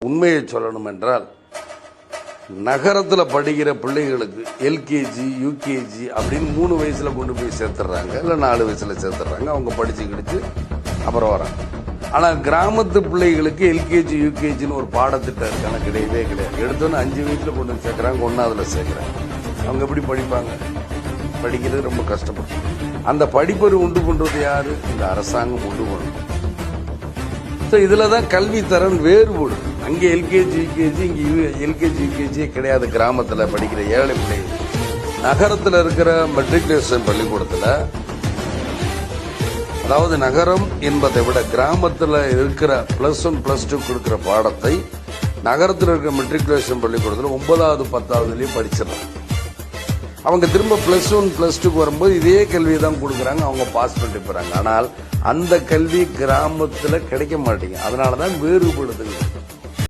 உண்மையை சொல்லணும் என்றால் நகரத்தில் படிக்கிற பிள்ளைகளுக்கு எல்கேஜி யூகேஜி அப்படின்னு 3 வயசுல கொண்டு போய் சேர்த்துடுறாங்க, இல்லை 4 வயசுல சேர்த்துடுறாங்க. அவங்க படிச்சு கிடிச்சு அப்புறம் வராங்க. ஆனால் கிராமத்து பிள்ளைகளுக்கு எல்கேஜி யூகேஜின்னு ஒரு பாடத்திட்டம் இருக்கான கிடையவே கிடையாது. எடுத்தோன்னு 5 வயசுல கொண்டு வந்து சேர்க்குறாங்க, 1ஆவதுல சேர்க்குறாங்க. அவங்க எப்படி படிப்பாங்க? படிக்கிறது ரொம்ப கஷ்டப்படும். அந்த படிப்பை உண்டு பண்றது யாரு? இந்த அரசாங்கம் உண்டு பண்ணும். இதுல தான் கல்வி தரம் வேறுபடும். அங்கே எல்கேஜி யூகேஜி, இங்கே எல்கேஜி யூகேஜியே கிடையாது. கிராமத்தில் படிக்கிற ஏழை பிள்ளைகள் நகரத்தில் இருக்கிற மெட்ரிகுலேஷன் பள்ளிக்கூடத்தில், அதாவது நகரம் என்பதை விட கிராமத்தில் இருக்கிற +1 +2 கொடுக்கிற பாடத்தை நகரத்தில் இருக்கிற மெட்ரிகுலேஷன் பள்ளிக்கூடத்தில் 9வது 10வதுலேயே படிச்சிடறாங்க. அவங்க திரும்ப +1 +2 வரும்போது இதே கல்வியை தான் கொடுக்குறாங்க, அவங்க பாஸ் பண்ணிட்டு போறாங்க. ஆனால் அந்த கல்வி கிராமத்தில் கிடைக்க மாட்டேங்குது. அதனால தான் வேறுபடுது.